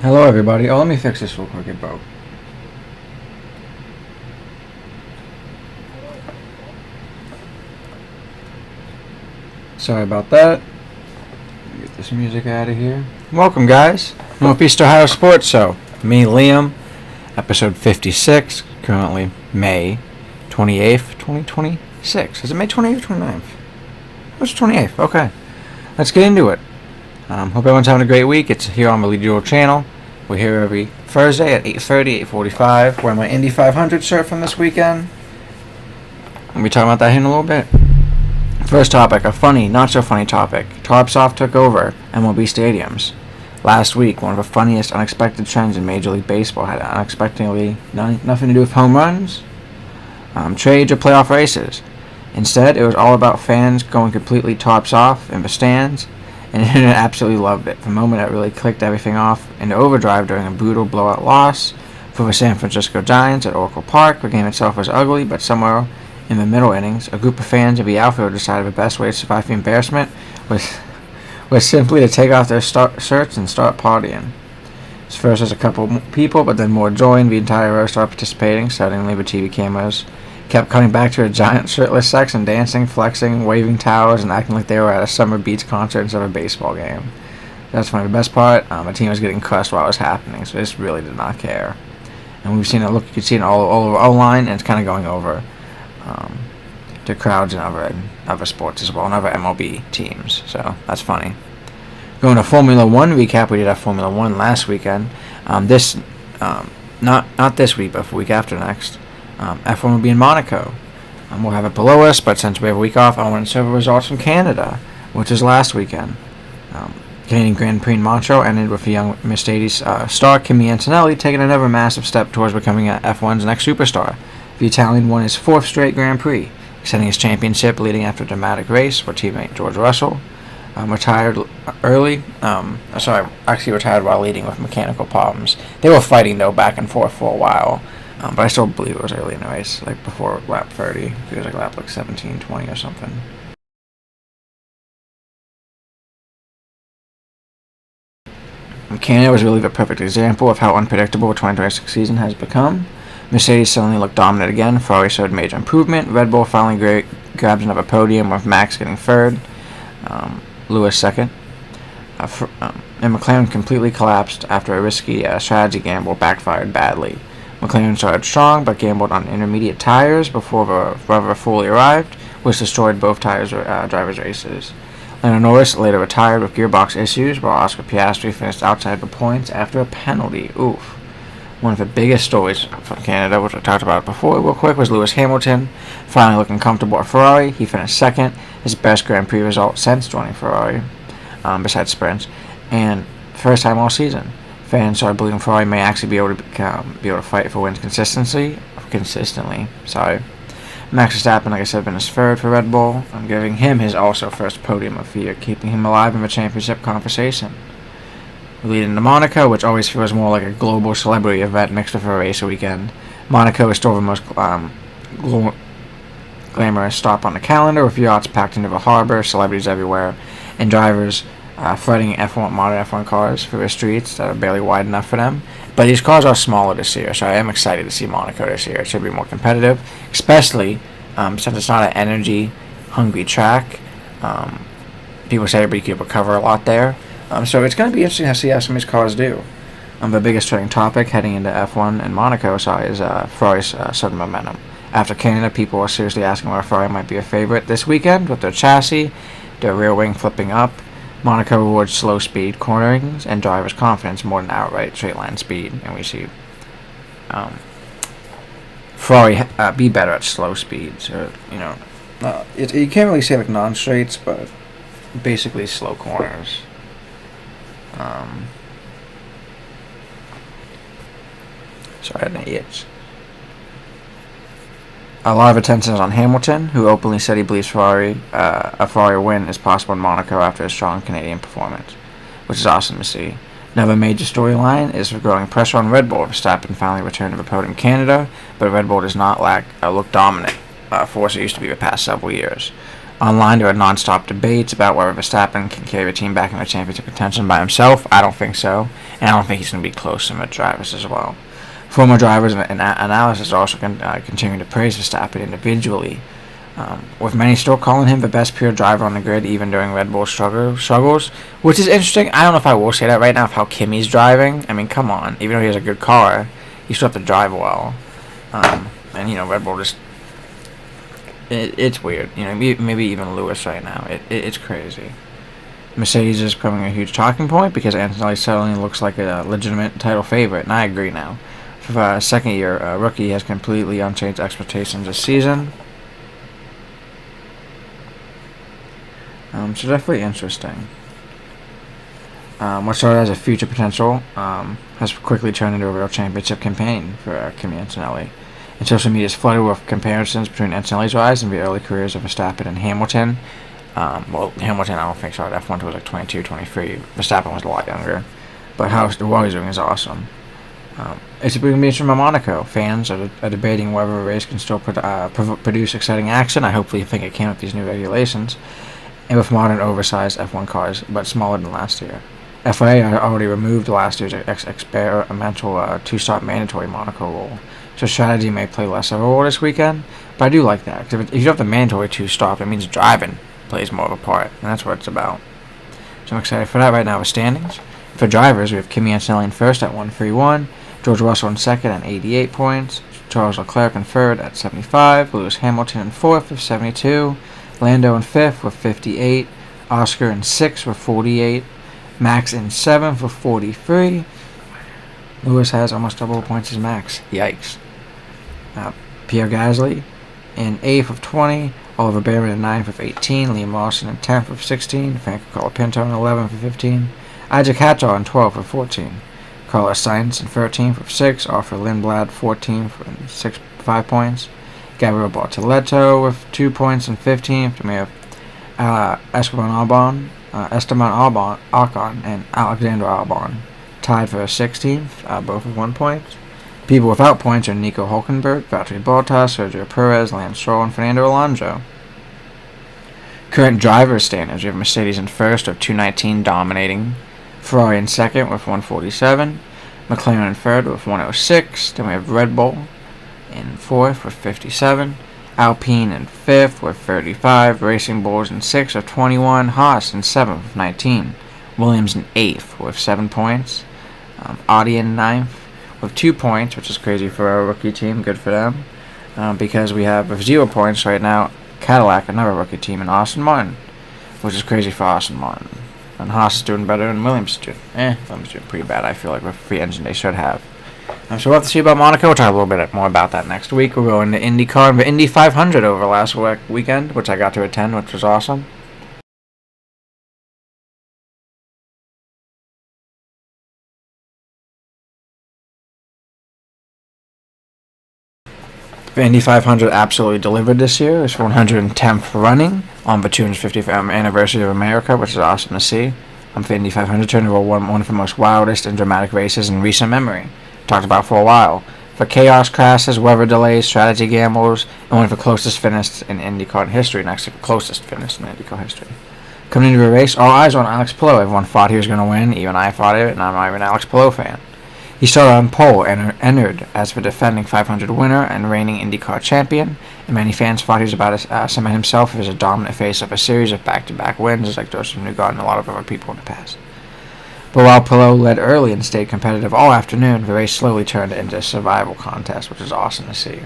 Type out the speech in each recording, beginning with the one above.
Hello everybody. Oh, let me fix this real quick. It broke. Sorry about that. Let me get this music out of here. Welcome, guys. Northeast Ohio Sports Show. Me, Liam. Episode 56. Currently May 28th, 2026. Is it May 28th or 29th? It's 28th. Okay. Let's get into it. Hope everyone's having a great week. It's here on the Lead Duel channel. We're here every Thursday at 8:30, 8:45. Wearing my Indy 500 shirt from this weekend. We'll be talking about that here in a little bit. First topic, a funny, not so funny topic. TarpSoft took over MLB stadiums. Last week, one of the funniest unexpected trends in Major League Baseball had unexpectedly nothing to do with home runs, trades, or playoff races. Instead, it was all about fans going completely tarps off in the stands, and the internet absolutely loved it. The moment it really clicked everything off into overdrive during a brutal blowout loss for the San Francisco Giants at Oracle Park. The game itself was ugly, but somewhere in the middle innings, a group of fans of the outfield decided the best way to survive the embarrassment was simply to take off their shirts and start partying. First was a couple people, but then more joined. The entire row started participating. Suddenly, the TV cameras kept coming back to a giant shirtless section, dancing, flexing, waving towels, and acting like they were at a summer beach concert instead of a baseball game. That's funny. The best part, the team was getting crushed while it was happening, so they just really did not care. And we've seen it. Look, you can see it all over O-line, and it's kind of going over to crowds and other sports as well, and other MLB teams. So that's funny. Going to Formula One recap, we did have Formula One last weekend. Not this week, but the week after next. F1 will be in Monaco. We'll have it below us, but since we have a week off, I want to show the results from Canada, which was last weekend. Canadian Grand Prix in Montreal ended with the young Mercedes star Kimi Antonelli taking another massive step towards becoming F1's next superstar. The Italian won his fourth straight Grand Prix, extending his championship leading after a dramatic race where teammate George Russell retired early. Retired while leading with mechanical problems. They were fighting, though, back and forth for a while, but I still believe it was early in the race, like before lap 30. It was like lap 17, 20 or something. Canada was really the perfect example of how unpredictable the 2026 season has become. Mercedes suddenly looked dominant again. Ferrari showed major improvement. Red Bull finally grabs another podium with Max getting third, Lewis second. And McLaren completely collapsed after a risky strategy gamble backfired badly. McLaren started strong but gambled on intermediate tires before the rubber fully arrived, which destroyed both drivers' races. Lando Norris later retired with gearbox issues, while Oscar Piastri finished outside the points after a penalty. Oof. One of the biggest stories from Canada, which I talked about before real quick, was Lewis Hamilton finally looking comfortable at Ferrari. He finished second, his best Grand Prix result since joining Ferrari, besides sprints, and first time all season. Fans started believing Ferrari may actually be able to fight for wins consistently. Max Verstappen, like I said, finished third for Red Bull. I'm giving him his also first podium of the year, keeping him alive in the championship conversation. Leading to Monaco, which always feels more like a global celebrity event mixed with a race weekend. Monaco is still the most glamorous stop on the calendar, with yachts packed into the harbor, celebrities everywhere, and drivers flooding modern F1 cars through the streets that are barely wide enough for them. But these cars are smaller this year, so I am excited to see Monaco this year. It should be more competitive, especially since it's not an energy-hungry track. People say everybody could recover a lot there. So it's going to be interesting to see how some of these cars do. The biggest trending topic heading into F1 and Monaco is Ferrari's sudden momentum. After Canada, people are seriously asking why Ferrari might be a favorite this weekend with their chassis, their rear wing flipping up. Monaco rewards slow speed cornerings and drivers' confidence more than outright straight line speed, and we see Ferrari be better at slow speeds, or you can't really say like non-straights, but basically slow corners. Sorry, I had an itch. A lot of attention is on Hamilton, who openly said he believes a Ferrari win is possible in Monaco after a strong Canadian performance, which is awesome to see. Another major storyline is the growing pressure on Red Bull. Verstappen finally returned to the podium in Canada, but Red Bull does not look dominant force it used to be the past several years. Online, there are non-stop debates about whether Verstappen can carry the team back into championship contention by himself. I don't think so, and I don't think he's going to be close to the drivers as well. Former drivers and analysts are also continuing to praise Verstappen individually, with many still calling him the best pure driver on the grid, even during Red Bull struggles, which is interesting. I don't know if I will say that right now, of how Kimi's driving. I mean, come on. Even though he has a good car, he still have to drive well. And, Red Bull just... It's weird. Maybe even Lewis right now. It's crazy. Mercedes is becoming a huge talking point because Antonelli suddenly looks like a legitimate title favorite, and I agree now. For the second year, rookie has completely unchanged expectations this season. So definitely interesting. What started as a future potential has quickly turned into a real championship campaign for Kimi Antonelli. And social media is flooded with comparisons between Antonelli's rise and the early careers of Verstappen and Hamilton. Hamilton, I don't think so. F1 was like 22, 23. Verstappen was a lot younger. But what he's doing is awesome. It's a big meeting from Monaco. Fans are debating whether a race can still produce exciting action. I hopefully think it can with these new regulations. And with modern oversized F1 cars, but smaller than last year. FIA already removed last year's experimental two-stop mandatory Monaco rule. So strategy may play less of a role this weekend, but I do like that. Because if you have the mandatory two-stop, it means driving plays more of a part, and that's what it's about. So I'm excited for that right now with standings. For drivers, we have Kimi Antonelli in first at 131, George Russell in second at 88 points, Charles Leclerc in third at 75, Lewis Hamilton in fourth with 72, Lando in fifth with 58, Oscar in sixth with 48, Max in seventh with 43. Lewis has almost double the points as Max. Yikes. Pierre Gasly in 8th with 20, Oliver Bearman in 9th with 18, Liam Lawson in 10th with 16, Franco Colapinto in 11th with 15, Isaac Hatchell in 12th with 14, Carlos Sainz in 13th with 6, Arthur Lindblad 14th with 5 points, Gabriel Bortoleto with 2 points in 15th, and we have Esteban Ocon and Alexander Albon tied for 16th, both with 1 point. People without points are Nico Hulkenberg, Valtteri Bottas, Sergio Perez, Lance Stroll, and Fernando Alonso. Current driver standings: we have Mercedes in first with 219 dominating, Ferrari in second with 147, McLaren in third with 106, then we have Red Bull in fourth with 57, Alpine in fifth with 35, Racing Bulls in sixth with 21, Haas in seventh with 19, Williams in eighth with 7 points, Audi in ninth with 2 points, which is crazy for our rookie team. Good for them, because we have with 0 points right now Cadillac, another rookie team, and Aston Martin, which is crazy for Aston Martin. And Haas is doing better than Williams is doing. Williams is doing pretty bad, I feel like, with the engine they should have. So we'll have to see about Monaco. We'll talk a little bit more about that next week. We're going to IndyCar and the Indy 500 over last weekend, which I got to attend, which was awesome. The Indy 500 absolutely delivered this year. It's 110th running on the 250th anniversary of America, which is awesome to see. The Indy 500 turned into one of the most wildest and dramatic races in recent memory. Talked about for a while. For chaos crashes, weather delays, strategy gambles, and one of the closest finishes in IndyCar history, next to the closest finish in IndyCar history. Coming into the race, all eyes on Alex Palou. Everyone thought he was going to win. Even I thought it, and I'm not even an Alex Palou fan. He started on pole and entered as the defending 500 winner and reigning IndyCar champion, and many fans thought he was about to cement himself as a dominant face of a series of back-to-back wins, like Joseph Newgarden and a lot of other people in the past. But while Palou led early and stayed competitive all afternoon, the race slowly turned into a survival contest, which is awesome to see.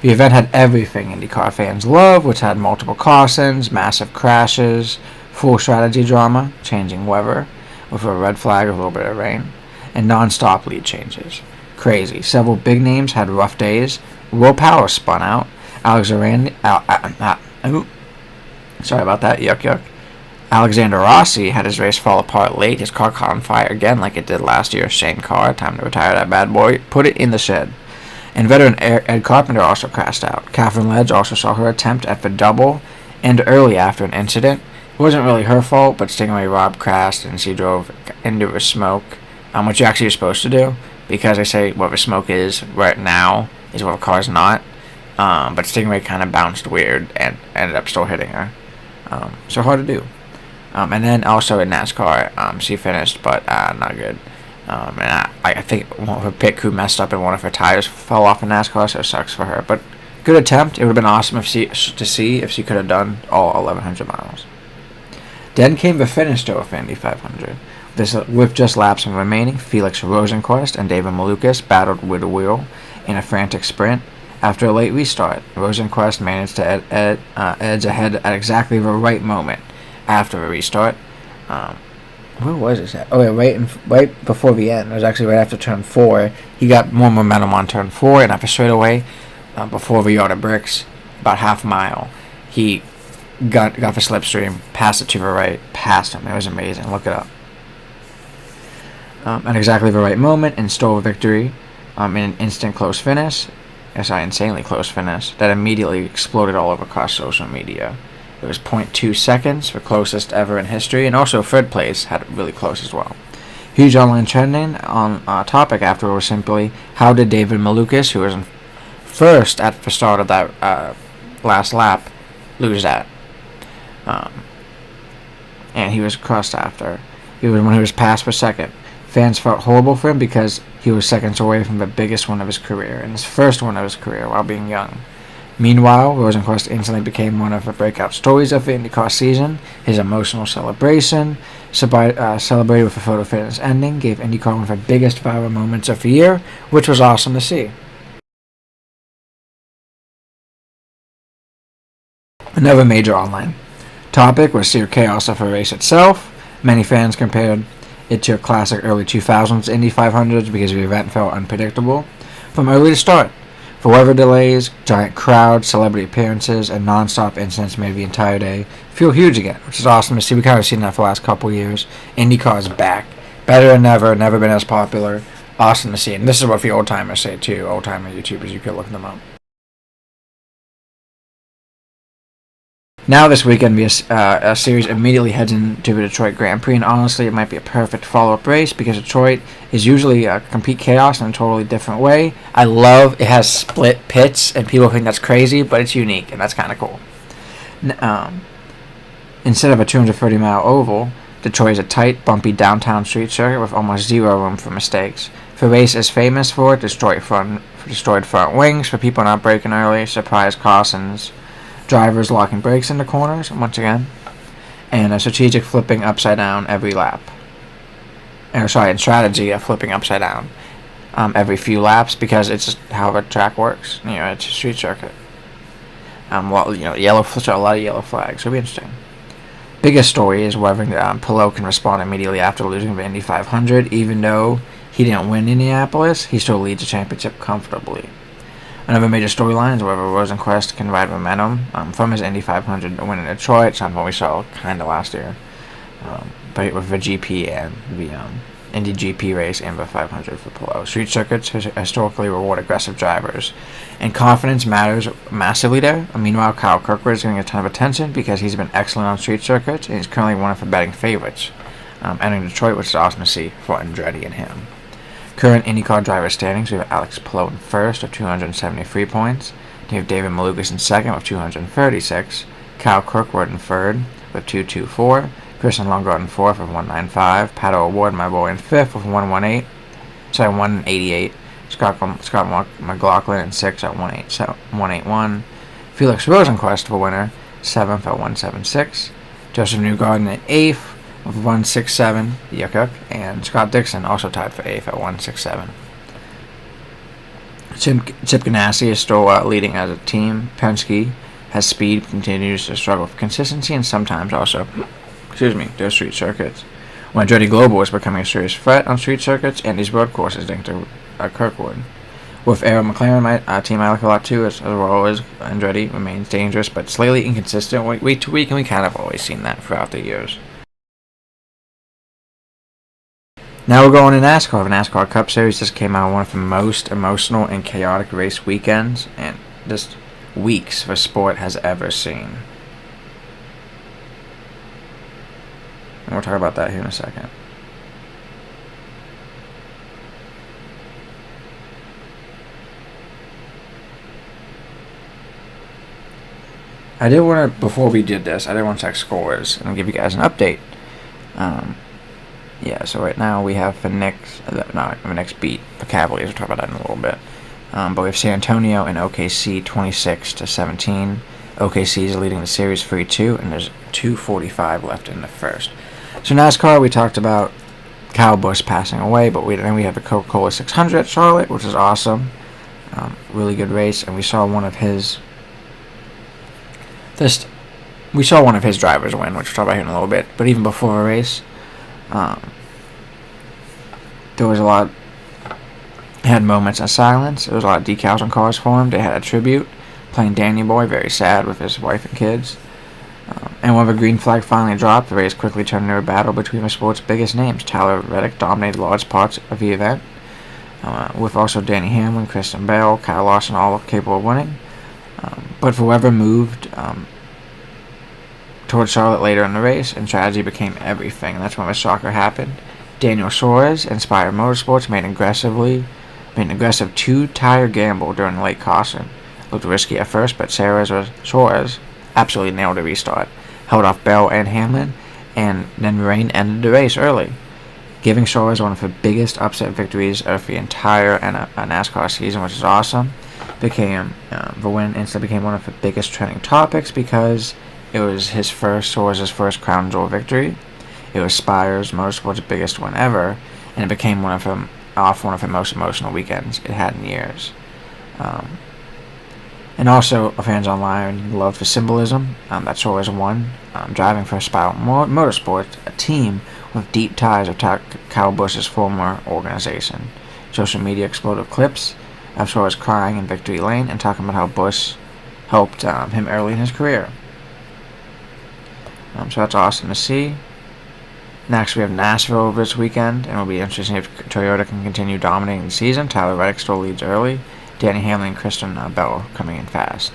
The event had everything IndyCar fans love, which had multiple cautions, massive crashes, full strategy drama, changing weather, with a red flag, a little bit of rain, and non-stop lead changes. Crazy. Several big names had rough days. Will Power spun out. Sorry about that. Yuck. Alexander Rossi had his race fall apart late. His car caught on fire again like it did last year. Shame car. Time to retire that bad boy. Put it in the shed. And veteran Ed Carpenter also crashed out. Catherine Ledge also saw her attempt at the double end early after an incident. It wasn't really her fault, but Stingray Rob crashed and she drove into the smoke, which you actually are supposed to do, because they say what the smoke is right now is what the car's not. but Stingray kind of bounced weird and ended up still hitting her. So hard to do. And then also in NASCAR, she finished, but not good. And I think one of her pit crew messed up and one of her tires fell off in NASCAR, so it sucks for her. But good attempt. It would have been awesome to see if she could have done all 1,100 miles. Then came the finish though of Indy 500. With just laps remaining, Felix Rosenqvist and David Malukas battled with the wheel in a frantic sprint. After a late restart, Rosenqvist managed to edge ahead at exactly the right moment after the restart. Where was this at? Oh yeah, right before the end. It was actually right after turn 4. He got more momentum on turn 4, and after straightaway, before the yard of bricks, about half a mile, he got the slipstream, passed it to the right, passed him. It was amazing. Look it up. At exactly the right moment, and stole a victory in an instant close finish. Insanely close finish that immediately exploded all over across social media. It was 0.2 seconds, the closest ever in history, and also third place had it really close as well. Huge online trending on topic after was simply, how did David Malukas, who was in first at the start of that last lap, lose that? And he was crushed after. When he was passed for second. Fans felt horrible for him because he was seconds away from the biggest one of his career, and his first one of his career while being young. Meanwhile, Rosenqvist instantly became one of the breakout stories of the IndyCar season. His emotional celebration, celebrated with a photo finish ending, gave IndyCar one of the biggest viral moments of the year, which was awesome to see. Another major online topic was sheer chaos of the race itself. Many fans compared it to a classic early 2000s Indy 500s because the event felt unpredictable from early to start. For weather delays, giant crowds, celebrity appearances, and non-stop incidents made the entire day feel huge again, which is awesome to see. We kind of seen that for the last couple of years. IndyCar is back. Better than ever, never been as popular. Awesome to see. And this is what the old-timers say too. Old-timer YouTubers, you could look them up. Now this weekend, a series immediately heads into the Detroit Grand Prix, and honestly, it might be a perfect follow-up race because Detroit is usually a complete chaos in a totally different way. I love it has split pits, and people think that's crazy, but it's unique, and that's kind of cool. Instead of a 230-mile oval, Detroit is a tight, bumpy downtown street circuit with almost zero room for mistakes. The race is famous for destroyed front wings, for people not braking early, surprise cautions, drivers locking brakes into corners, once again, and a strategic flipping upside down every lap. And strategy of flipping upside down every few laps because it's just how the track works. It's a street circuit. A lot of yellow flags. It'll be interesting. Biggest story is whether Palou can respond immediately after losing the Indy 500. Even though he didn't win Indianapolis, he still leads the championship comfortably. Another major storyline is whether Rosenqvist can ride momentum from his Indy 500 win in Detroit, something we saw kind of last year. But with the GP and the Indy GP race and the 500 for Palou. Street circuits historically reward aggressive drivers, and confidence matters massively there. Meanwhile, Kyle Kirkwood is getting a ton of attention because he's been excellent on street circuits, and he's currently one of the betting favorites entering Detroit, which is awesome to see for Andretti and him. Current IndyCar driver standings, we have Alex Palou in first with 273 points. We have David Malukas in second with 236. Kyle Kirkwood in third with 224. Christian Lundgaard in fourth with 195. Pato O'Ward, my boy, in fifth with 188. Scott McLaughlin in sixth at 181. Felix Rosenqvist, the winner, seventh at 176. Joseph Newgarden in eighth with 167, Yuck, and Scott Dixon also tied for 8th at 167. Chip Ganassi is still leading as a team. Penske has speed, continues to struggle with consistency, and sometimes also, their street circuits. When Andretti Global is becoming a serious threat on street circuits, and these road courses linked to Kirkwood. With Arrow McLaren, my team I like a lot too, as well as Andretti remains dangerous, but slightly inconsistent week to week, and we kind of always seen that throughout the years. Now we're going to NASCAR. The NASCAR Cup Series just came out one of the most emotional and chaotic race weekends and just weeks the sport has ever seen. And we'll talk about that here in a second. I did want to, before we did this, I did want to check scores and I'll give you guys an update. Yeah, so right now we have Phoenix beat the Cavaliers. We'll talk about that in a little bit. But we have San Antonio and OKC 26-17. OKC is leading the series 3-2, and there's 2:45 left in the first. So NASCAR, we talked about Kyle Busch passing away, but then we have the Coca-Cola 600 at Charlotte, which is awesome. Really good race, and we saw one of his drivers win, which we'll talk about here in a little bit. But even before a race, there was a lot. They had moments of silence. There was a lot of decals on cars for him. They had a tribute playing Danny Boy, very sad with his wife and kids. And when the green flag finally dropped, the race quickly turned into a battle between the sport's biggest names. Tyler Reddick dominated large parts of the event, with also Danny Hamlin, Christian Bale, Kyle Larson, all capable of winning. But whoever moved towards Charlotte later in the race, and strategy became everything. And that's when the shocker happened. Daniel Suarez, Inspired Motorsports, made an aggressive two-tire gamble during the late caution. Looked risky at first, but Suarez absolutely nailed the restart. Held off Bell and Hamlin, and then rain ended the race early, giving Suarez one of the biggest upset victories of the entire NASCAR season, which is awesome. The win instantly became one of the biggest trending topics because it was Suarez's first crown jewel victory. It was Spires Motorsports' biggest win ever, and it became one of the most emotional weekends it had in years. And also, fans online loved the symbolism that Suarez won, driving for Spiral Motorsports, a team with deep ties with Kyle Busch's former organization. Social media exploded with clips of Suarez crying in victory lane and talking about how Busch helped him early in his career. So that's awesome to see. Next, we have Nashville over this weekend, and it'll be interesting if Toyota can continue dominating the season. Tyler Reddick still leads early. Danny Hamlin and Christian Bell coming in fast.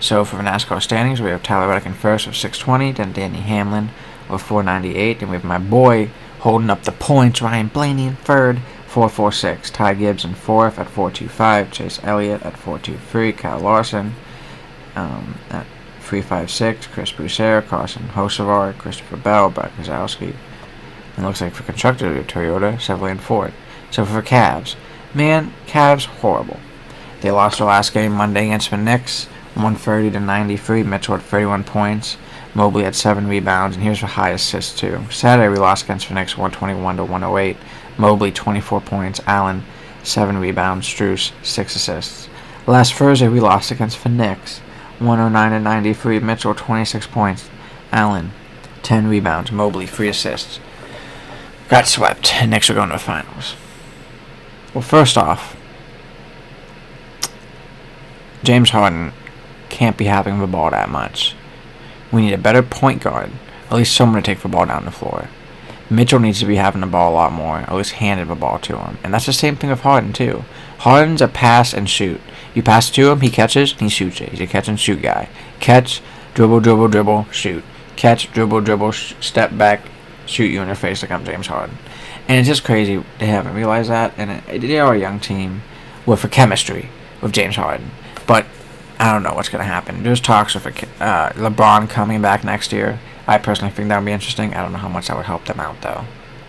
So for the NASCAR standings, we have Tyler Reddick in first with 620, then Danny Hamlin with 498, and we have my boy holding up the points, Ryan Blaney in third, 446. Ty Gibbs in fourth at 425. Chase Elliott at 423. Kyle Larson at 356. Chris Broussard, Carson Hocevar, Christopher Bell, Brad Keselowski. And looks like for constructors, we have Toyota, Chevrolet, and Ford. So for Cavs, Cavs horrible. They lost their last game Monday against the Knicks, 130-93. Mitchell had 31 points. Mobley had 7 rebounds, and here's the high assists too. Saturday we lost against the Knicks, 121-108. Mobley 24 points. Allen 7 rebounds. Strus 6 assists. Last Thursday we lost against the Knicks, 109-93. Mitchell 26 points. Allen 10 rebounds. Mobley 3 assists. Got swept, and Knicks are going to the finals. Well, first off, James Harden can't be having the ball that much. We need a better point guard, at least someone to take the ball down the floor. Mitchell needs to be having the ball a lot more, or at least handed the ball to him. And that's the same thing with Harden, too. Harden's a pass and shoot. You pass it to him, he catches, he shoots it. He's a catch and shoot guy. Catch, dribble, dribble, dribble, shoot. Catch, dribble, dribble, step back, shoot you in your face like I'm James Harden. And it's just crazy they haven't realized that. And they are a young team with a chemistry with James Harden. But I don't know what's going to happen. There's talks of LeBron coming back next year. I personally think that would be interesting. I don't know how much that would help them out, though.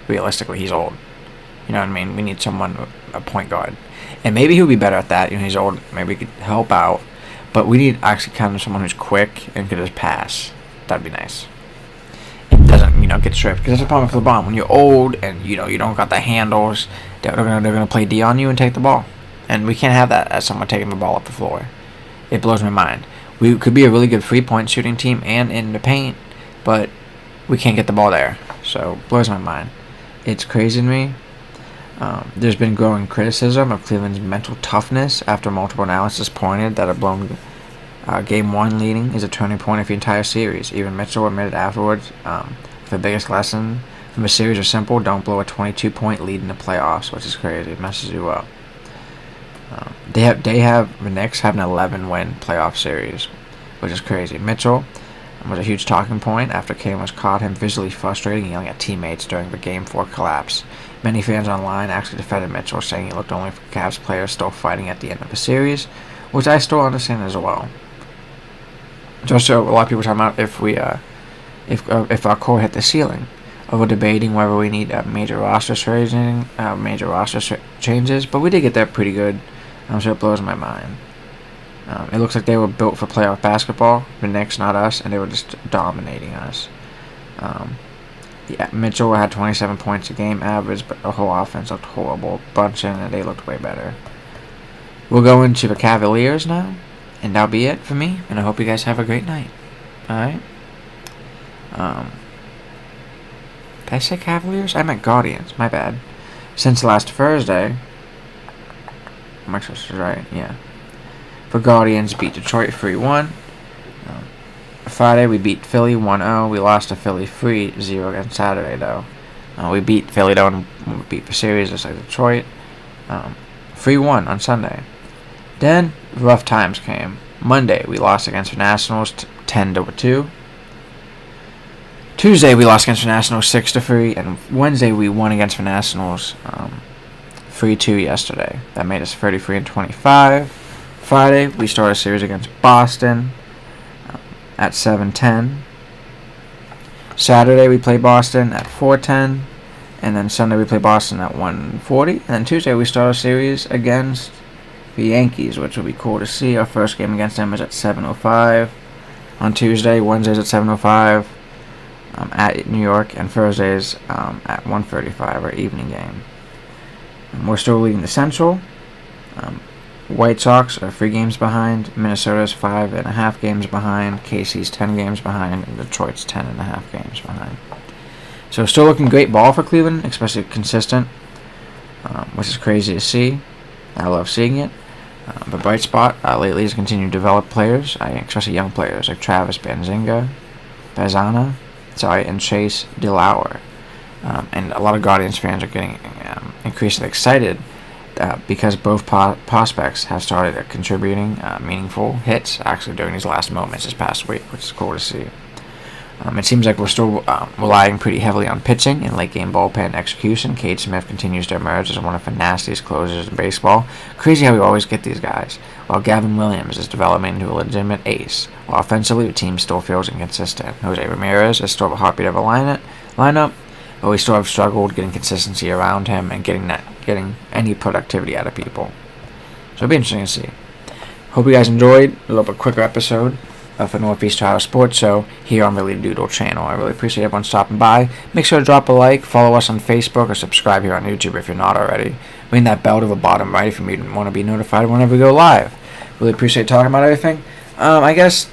Realistically, he's old. You know what I mean? We need someone, a point guard. And maybe he'll be better at that. He's old. Maybe he could help out. But we need actually kind of someone who's quick and could just pass. That'd be nice. It doesn't, get stripped. Because that's the problem with LeBron. When you're old and, you don't got the handles, they're gonna play D on you and take the ball. And we can't have that as someone taking the ball up the floor. It blows my mind. We could be a really good three-point shooting team and in the paint, but we can't get the ball there. So, it blows my mind. It's crazy to me. There's been growing criticism of Cleveland's mental toughness after multiple analysis pointed that a blown Game 1 leading is a turning point of the entire series. Even Mitchell admitted afterwards the biggest lesson from the series is simple: don't blow a 22-point lead in the playoffs, which is crazy. It messes you up. The Knicks have an 11-win playoff series, which is crazy. Mitchell was a huge talking point after Kane was caught him visually frustrating and yelling at teammates during the Game 4 collapse. Many fans online actually defended Mitchell, saying he looked only for Cavs players still fighting at the end of the series, which I still understand as well. Just so a lot of people talking about if our core hit the ceiling. We're debating whether we need major roster changes, but we did get that pretty good. So it blows my mind. It looks like they were built for playoff basketball. The Knicks, not us, and they were just dominating us. Mitchell had 27 points a game average, but the whole offense looked horrible. Brunson and they looked way better. We'll go into the Cavaliers now, and that'll be it for me. And I hope you guys have a great night. All right. Did I say Cavaliers? I meant Guardians. My bad. Since last Thursday, my source is right. Yeah. The Guardians beat Detroit 3-1. Friday we beat Philly 1-0. We lost to Philly 3-0 against Saturday though. We beat Philly though and we beat the series just like Detroit. 3-1 on Sunday. Then rough times came. Monday we lost against the Nationals 10-2. Tuesday we lost against the Nationals 6-3, and Wednesday we won against the Nationals 3-2 yesterday. That made us 33-25. Friday we started a series against Boston at 7-10. Saturday we play Boston at 4-10, and then Sunday we play Boston at 1-40. And then Tuesday we start a series against the Yankees, which will be cool to see. Our first game against them is at 7:05 on Tuesday. Wednesdays at 7:05 at New York, and Thursdays at 1:35, our evening game. We're still leading the Central. White Sox are 3 games behind. Minnesota's 5.5 games behind. KC's 10 games behind, and Detroit's 10.5 games behind. So still looking great ball for Cleveland, especially consistent, which is crazy to see. I love seeing it. The bright spot lately is continue to develop players, especially young players like Travis Bazana, and Chase DeLauer. And a lot of Guardians fans are getting increasingly excited because both prospects have started contributing meaningful hits actually during these last moments this past week, which is cool to see. It seems like we're still relying pretty heavily on pitching and late-game bullpen execution. Cade Smith continues to emerge as one of the nastiest closers in baseball. Crazy how we always get these guys. While Gavin Williams is developing into a legitimate ace, while offensively the team still feels inconsistent. Jose Ramirez is still the heartbeat of a lineup, but we still have struggled getting consistency around him and getting any productivity out of people. So it'll be interesting to see. Hope you guys enjoyed a little bit quicker episode of the Northeast Ohio Sports Show here on the Lead Doodle channel. I really appreciate everyone stopping by. Make sure to drop a like, follow us on Facebook, or subscribe here on YouTube if you're not already. Ring that bell to the bottom right if you want to be notified whenever we go live. Really appreciate talking about everything. I guess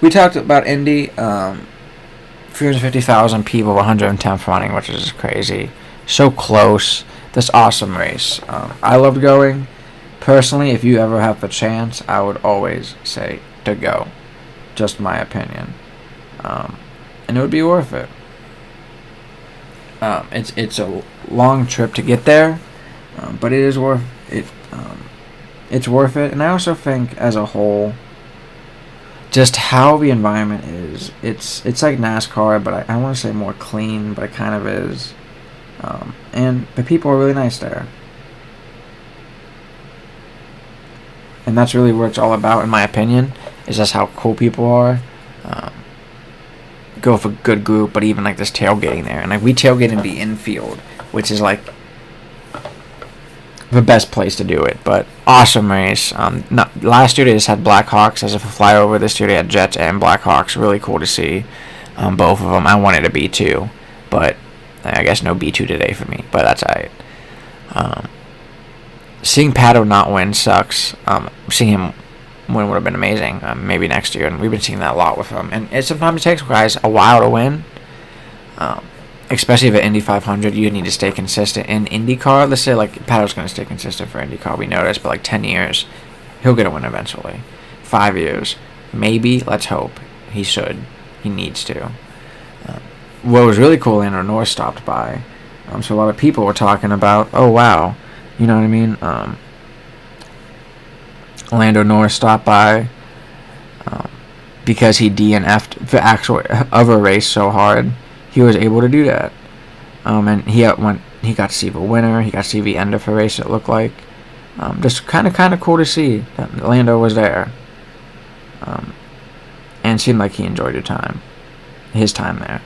we talked about Indy. 350,000 people, 110th running, which is crazy. So close. This awesome race. I loved going. Personally, if you ever have the chance, I would always say to go. Just my opinion. And it would be worth it. It's a long trip to get there, but it is worth it. It's worth it, and I also think as a whole, just how the environment is. It's like NASCAR, but I want to say more clean, but it kind of is. And the people are really nice there. And that's really what it's all about, in my opinion, is just how cool people are. Go for a good group, but even like this tailgating there. And like we tailgate in the infield, which is like the best place to do it. But awesome race. Last year they just had Blackhawks as a flyover. This year they had Jets and Blackhawks. Really cool to see both of them. I wanted a B2, but I guess no B2 today for me. But that's alright. Seeing Pato not win sucks. Seeing him win would have been amazing. Maybe next year, and we've been seeing that a lot with him. And sometimes it takes guys a while to win. Especially if at Indy 500, you need to stay consistent. In IndyCar, let's say like Pato's going to stay consistent for IndyCar, we know this, but like 10 years, he'll get a win eventually. 5 years, maybe. Let's hope. He should. He needs to. What was really cool, Lando Norris stopped by. So a lot of people were talking about, oh wow, you know what I mean? Lando Norris stopped by because he DNF'd the actual other race so hard. He was able to do that, and he got to see the winner. He got to see the end of the race. It looked like just kind of cool to see that Lando was there. and it seemed like he enjoyed his time there.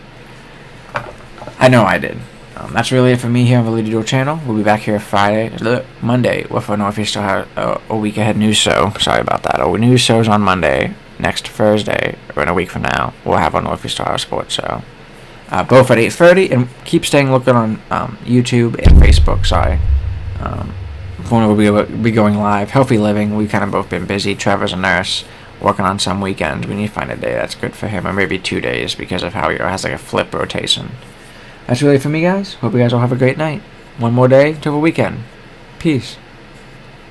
I know I did. That's really it for me here on the Leader Duel channel. We'll be back here Monday with a Northeast Ohio a week ahead news show. Sorry about that. Our news show's on Monday. Next Thursday, or in a week from now, we'll have our Northeast Ohio Sports Show. Both at 8:30, and keep staying looking on YouTube and Facebook. When we'll be going live. Healthy Living, we've kind of both been busy. Trevor's a nurse, working on some weekends. We need to find a day that's good for him, or maybe 2 days, because of how he has like a flip rotation. That's really it for me, guys. Hope you guys all have a great night. One more day till the weekend. Peace.